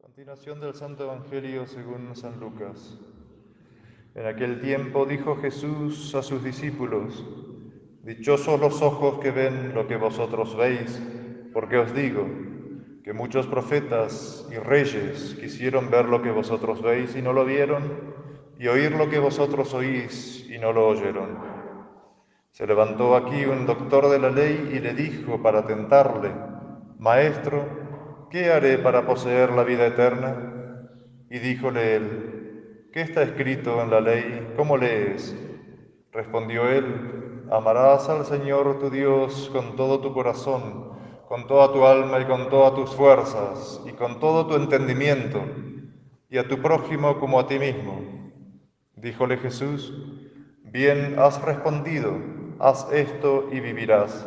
Continuación del Santo Evangelio según San Lucas. En aquel tiempo dijo Jesús a sus discípulos: Dichosos los ojos que ven lo que vosotros veis, porque os digo que muchos profetas y reyes quisieron ver lo que vosotros veis y no lo vieron, y oír lo que vosotros oís y no lo oyeron. Se levantó aquí un doctor de la ley y le dijo para tentarle: Maestro, ¿qué haré para poseer la vida eterna? Y díjole él: ¿Qué está escrito en la ley? ¿Cómo lees? Respondió él: Amarás al Señor tu Dios con todo tu corazón, con toda tu alma y con todas tus fuerzas, y con todo tu entendimiento, y a tu prójimo como a ti mismo. Díjole Jesús: Bien has respondido, haz esto y vivirás.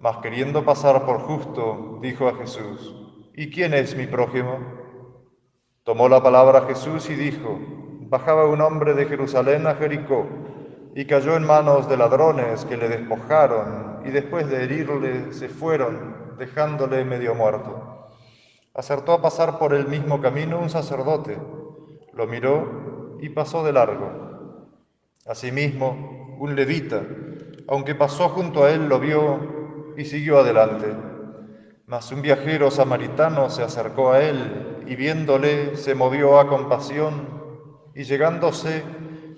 Mas queriendo pasar por justo, dijo a Jesús: ¿Y quién es mi prójimo? Tomó la palabra Jesús y dijo: Bajaba un hombre de Jerusalén a Jericó, y cayó en manos de ladrones que le despojaron, y después de herirle se fueron, dejándole medio muerto. Acertó a pasar por el mismo camino un sacerdote, lo miró y pasó de largo. Asimismo, un levita, aunque pasó junto a él, lo vio y siguió adelante. Mas un viajero samaritano se acercó a él y viéndole se movió a compasión y llegándose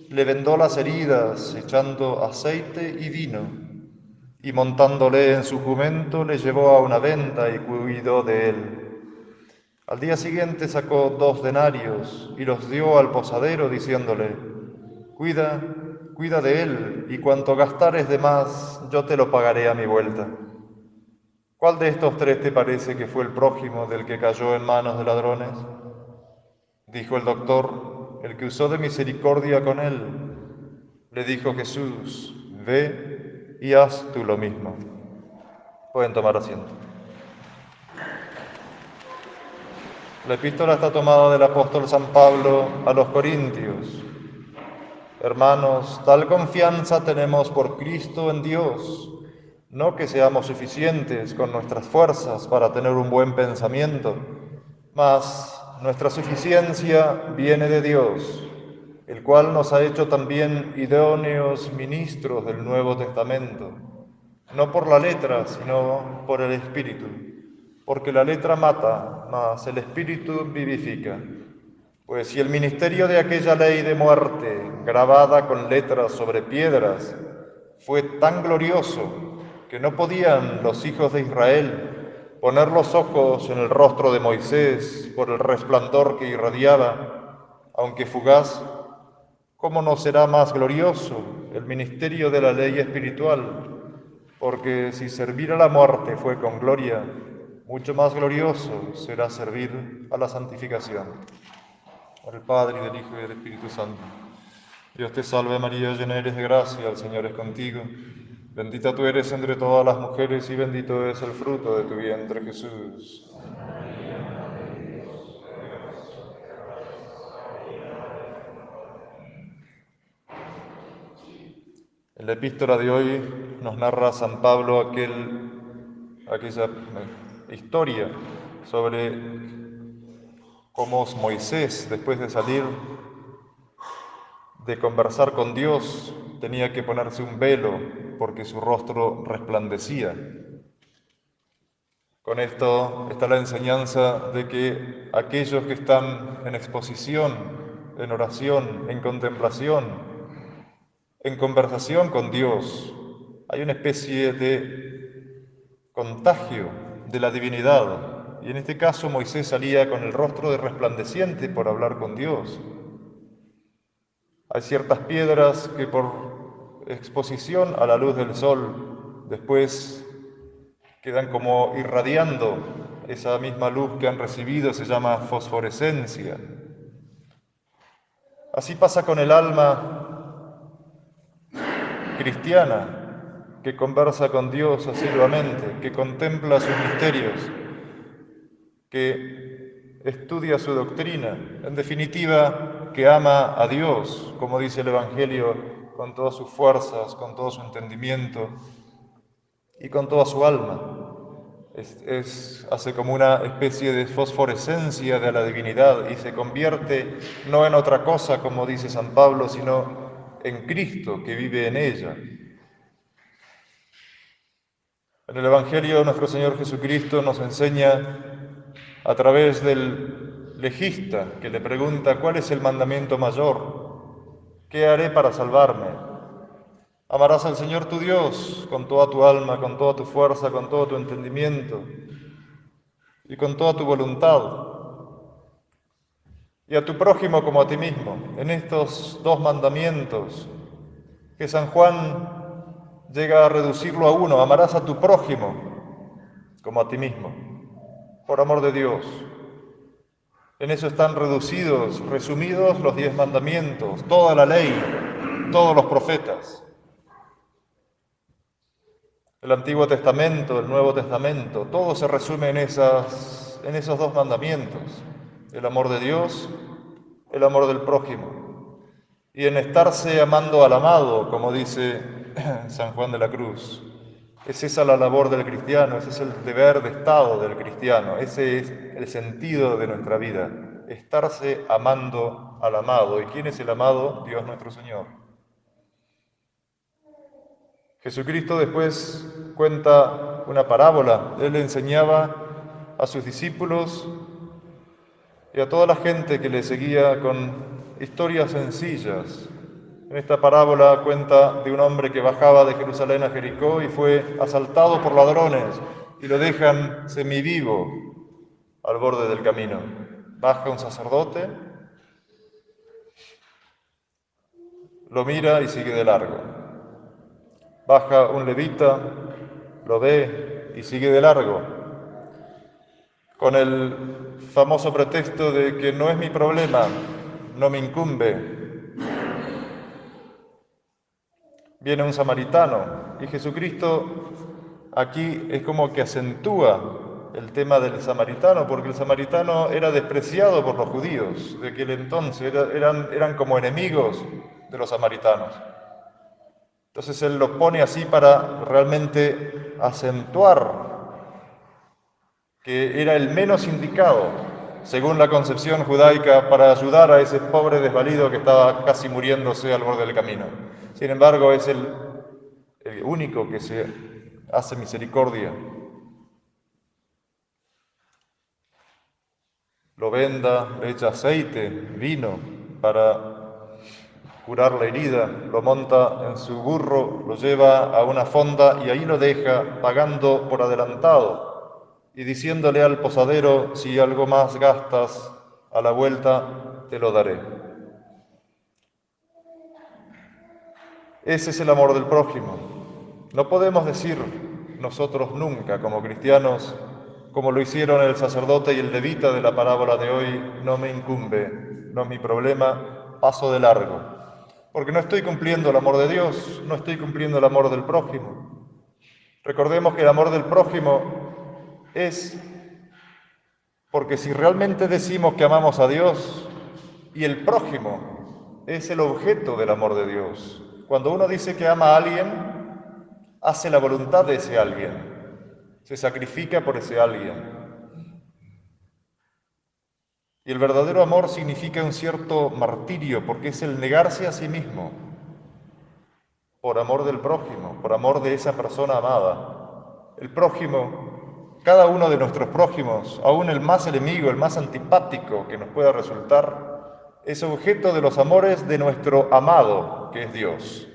le vendó las heridas echando aceite y vino y montándole en su jumento le llevó a una venta y cuidó de él. Al día siguiente sacó 2 denarios y los dio al posadero diciéndole: cuida de él y cuanto gastares de más yo te lo pagaré a mi vuelta. ¿Cuál de estos 3 te parece que fue el prójimo del que cayó en manos de ladrones? Dijo el doctor: el que usó de misericordia con él. Le dijo Jesús: ve y haz tú lo mismo. Pueden tomar asiento. La epístola está tomada del apóstol San Pablo a los Corintios. Hermanos, tal confianza tenemos por Cristo en Dios, no que seamos suficientes con nuestras fuerzas para tener un buen pensamiento, mas nuestra suficiencia viene de Dios, el cual nos ha hecho también idóneos ministros del Nuevo Testamento, no por la letra, sino por el Espíritu, porque la letra mata, mas el Espíritu vivifica. Pues si el ministerio de aquella ley de muerte, grabada con letras sobre piedras, fue tan glorioso que no podían los hijos de Israel poner los ojos en el rostro de Moisés por el resplandor que irradiaba, aunque fugaz, ¿cómo no será más glorioso el ministerio de la ley espiritual? Porque si servir a la muerte fue con gloria, mucho más glorioso será servir a la santificación. Por el Padre, y del Hijo, y del Espíritu Santo. Dios te salve María, llena eres de gracia, el Señor es contigo. Bendita tú eres entre todas las mujeres, y bendito es el fruto de tu vientre, Jesús. En la epístola de hoy nos narra San Pablo aquella historia sobre cómo Moisés, después de salir de conversar con Dios, tenía que ponerse un velo porque su rostro resplandecía. Con esto está la enseñanza de que aquellos que están en exposición, en oración, en contemplación, en conversación con Dios, hay una especie de contagio de la divinidad. Y en este caso Moisés salía con el rostro resplandeciente por hablar con Dios. Hay ciertas piedras que por exposición a la luz del sol después quedan como irradiando esa misma luz que han recibido, se llama fosforescencia. Así pasa con el alma cristiana, que conversa con Dios asiduamente, que contempla sus misterios, que estudia su doctrina, en definitiva, que ama a Dios, como dice el Evangelio, con todas sus fuerzas, con todo su entendimiento y con toda su alma. hace como una especie de fosforescencia de la divinidad y se convierte no en otra cosa, como dice San Pablo, sino en Cristo que vive en ella. En el Evangelio nuestro Señor Jesucristo nos enseña a través del legista que le pregunta ¿cuál es el mandamiento mayor? ¿Qué haré para salvarme? Amarás al Señor tu Dios con toda tu alma, con toda tu fuerza, con todo tu entendimiento y con toda tu voluntad, y a tu prójimo como a ti mismo. En estos dos mandamientos que San Juan llega a reducirlo a uno: amarás a tu prójimo como a ti mismo, por amor de Dios. En eso están resumidos los 10 mandamientos, toda la ley, todos los profetas. El Antiguo Testamento, el Nuevo Testamento, todo se resume en esos dos mandamientos: el amor de Dios, el amor del prójimo, y en estarse amando al amado, como dice San Juan de la Cruz. Es esa la labor del cristiano, ese es el deber de estado del cristiano, ese es el sentido de nuestra vida, estarse amando al amado. ¿Y quién es el amado? Dios nuestro Señor. Jesucristo después cuenta una parábola. Él enseñaba a sus discípulos y a toda la gente que le seguía con historias sencillas. En esta parábola cuenta de un hombre que bajaba de Jerusalén a Jericó y fue asaltado por ladrones y lo dejan semivivo al borde del camino. Baja un sacerdote, lo mira y sigue de largo. Baja un levita, lo ve y sigue de largo, con el famoso pretexto de que no es mi problema, no me incumbe. Viene un samaritano y Jesucristo aquí es como que acentúa el tema del samaritano, porque el samaritano era despreciado por los judíos de aquel entonces, eran como enemigos de los samaritanos. Entonces él lo pone así para realmente acentuar que era el menos indicado, según la concepción judaica, para ayudar a ese pobre desvalido que estaba casi muriéndose al borde del camino. Sin embargo, es el único que se hace misericordia. Lo venda, le echa aceite, vino para curar la herida, lo monta en su burro, lo lleva a una fonda y ahí lo deja pagando por adelantado y diciéndole al posadero: si algo más gastas a la vuelta, te lo daré. Ese es el amor del prójimo. No podemos decir nosotros nunca, como cristianos, como lo hicieron el sacerdote y el levita de la parábola de hoy: no me incumbe, no es mi problema, paso de largo. Porque no estoy cumpliendo el amor de Dios, no estoy cumpliendo el amor del prójimo. Recordemos que el amor del prójimo es porque si realmente decimos que amamos a Dios, y el prójimo es el objeto del amor de Dios. Cuando uno dice que ama a alguien, hace la voluntad de ese alguien, se sacrifica por ese alguien. Y el verdadero amor significa un cierto martirio, porque es el negarse a sí mismo, por amor del prójimo, por amor de esa persona amada. El prójimo, cada uno de nuestros prójimos, aún el más enemigo, el más antipático que nos pueda resultar, es objeto de los amores de nuestro amado, que es Dios.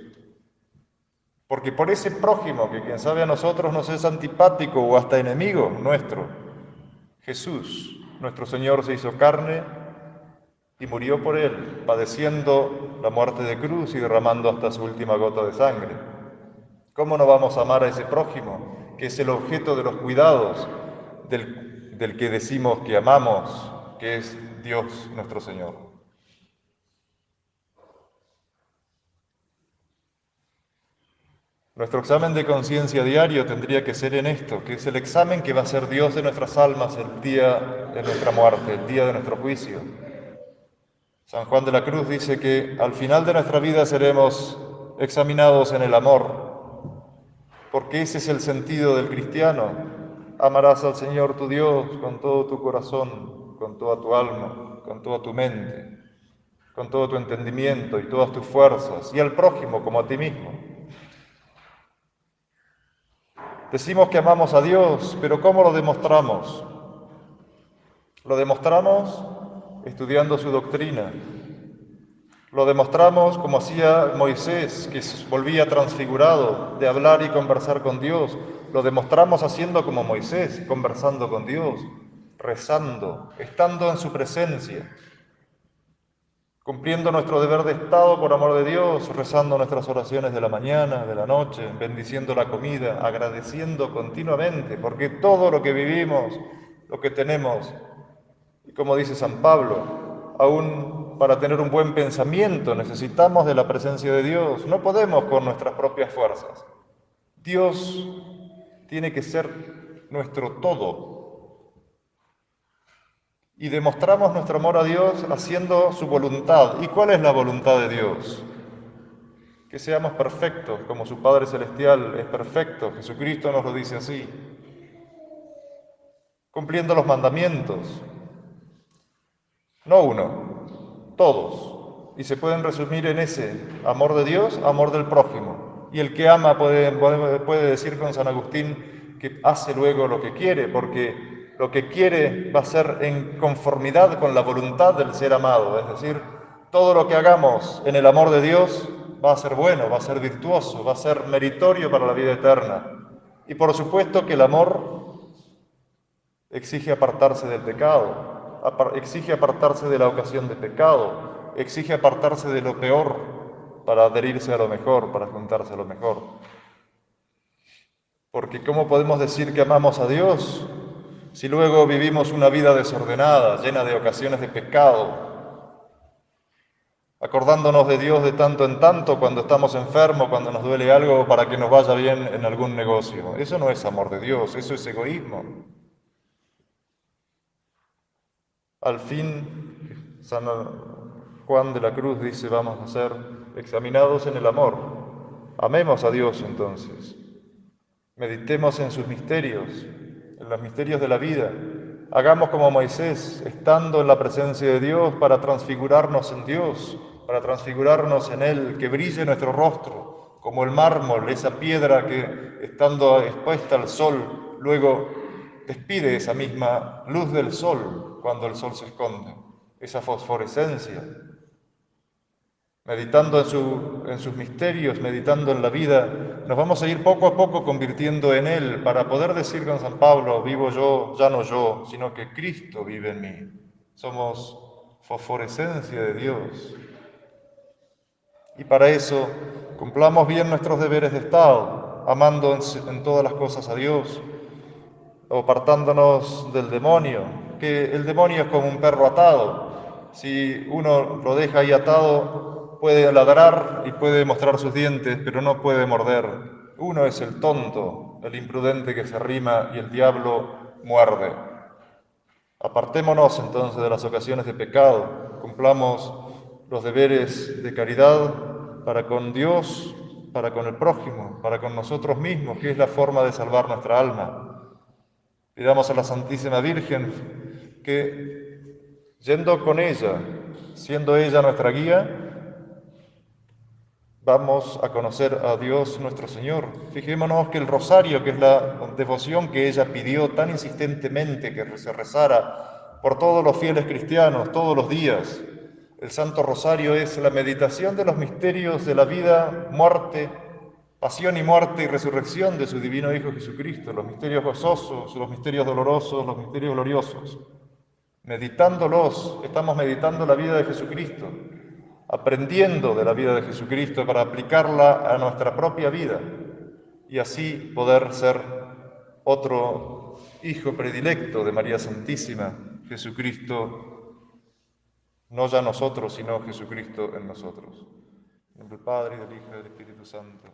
Porque por ese prójimo, que quien sabe a nosotros nos es antipático o hasta enemigo nuestro, Jesús, nuestro Señor, se hizo carne y murió por él, padeciendo la muerte de cruz y derramando hasta su última gota de sangre. ¿Cómo no vamos a amar a ese prójimo, que es el objeto de los cuidados del que decimos que amamos, que es Dios nuestro Señor? Nuestro examen de conciencia diario tendría que ser en esto, que es el examen que va a ser Dios de nuestras almas el día de nuestra muerte, el día de nuestro juicio. San Juan de la Cruz dice que al final de nuestra vida seremos examinados en el amor, porque ese es el sentido del cristiano, Amarás al Señor tu Dios con todo tu corazón, con toda tu alma, con toda tu mente, con todo tu entendimiento y todas tus fuerzas, y al prójimo como a ti mismo. Decimos que amamos a Dios, pero ¿cómo lo demostramos? Lo demostramos estudiando su doctrina. Lo demostramos como hacía Moisés, que volvía transfigurado de hablar y conversar con Dios. Lo demostramos haciendo como Moisés, conversando con Dios, rezando, estando en su presencia, cumpliendo nuestro deber de Estado por amor de Dios, rezando nuestras oraciones de la mañana, de la noche, bendiciendo la comida, agradeciendo continuamente, porque todo lo que vivimos, lo que tenemos, y como dice San Pablo, aún para tener un buen pensamiento necesitamos de la presencia de Dios, no podemos con nuestras propias fuerzas. Dios tiene que ser nuestro todo. Y demostramos nuestro amor a Dios haciendo su voluntad. ¿Y cuál es la voluntad de Dios? Que seamos perfectos, como su Padre Celestial es perfecto. Jesucristo nos lo dice así. Cumpliendo los mandamientos. No uno, todos. Y se pueden resumir en ese amor de Dios, amor del prójimo. Y el que ama puede decir con San Agustín que hace luego lo que quiere, porque lo que quiere va a ser en conformidad con la voluntad del ser amado. Es decir, todo lo que hagamos en el amor de Dios va a ser bueno, va a ser virtuoso, va a ser meritorio para la vida eterna. Y por supuesto que el amor exige apartarse del pecado, exige apartarse de la ocasión de pecado, exige apartarse de lo peor para adherirse a lo mejor, para juntarse a lo mejor. Porque ¿cómo podemos decir que amamos a Dios si luego vivimos una vida desordenada, llena de ocasiones de pecado, acordándonos de Dios de tanto en tanto cuando estamos enfermos, cuando nos duele algo, para que nos vaya bien en algún negocio? Eso no es amor de Dios, eso es egoísmo. Al fin, San Juan de la Cruz dice, vamos a ser examinados en el amor. Amemos a Dios entonces. Meditemos en sus misterios, en los misterios de la vida. Hagamos como Moisés, estando en la presencia de Dios para transfigurarnos en Dios, para transfigurarnos en Él, que brille nuestro rostro, como el mármol, esa piedra que, estando expuesta al sol, luego despide esa misma luz del sol cuando el sol se esconde, esa fosforescencia. Meditando en sus misterios, meditando en la vida, nos vamos a ir poco a poco convirtiendo en Él para poder decir con San Pablo, vivo yo, ya no yo, sino que Cristo vive en mí. Somos fosforescencia de Dios. Y para eso cumplamos bien nuestros deberes de Estado, amando en todas las cosas a Dios, apartándonos del demonio, que el demonio es como un perro atado. Si uno lo deja ahí atado, puede ladrar y puede mostrar sus dientes, pero no puede morder. Uno es el tonto, el imprudente que se arrima y el diablo muerde. Apartémonos entonces de las ocasiones de pecado, cumplamos los deberes de caridad para con Dios, para con el prójimo, para con nosotros mismos, que es la forma de salvar nuestra alma. Pidamos a la Santísima Virgen que, yendo con ella, siendo ella nuestra guía, vamos a conocer a Dios nuestro Señor. Fijémonos que el rosario, que es la devoción que ella pidió tan insistentemente que se rezara por todos los fieles cristianos, todos los días, el Santo Rosario es la meditación de los misterios de la vida, muerte, pasión y muerte y resurrección de su divino Hijo Jesucristo, los misterios gozosos, los misterios dolorosos, los misterios gloriosos. Meditándolos, estamos meditando la vida de Jesucristo, aprendiendo de la vida de Jesucristo para aplicarla a nuestra propia vida y así poder ser otro hijo predilecto de María Santísima, Jesucristo, no ya nosotros, sino Jesucristo en nosotros. En nombre del Padre, y del Hijo y del Espíritu Santo.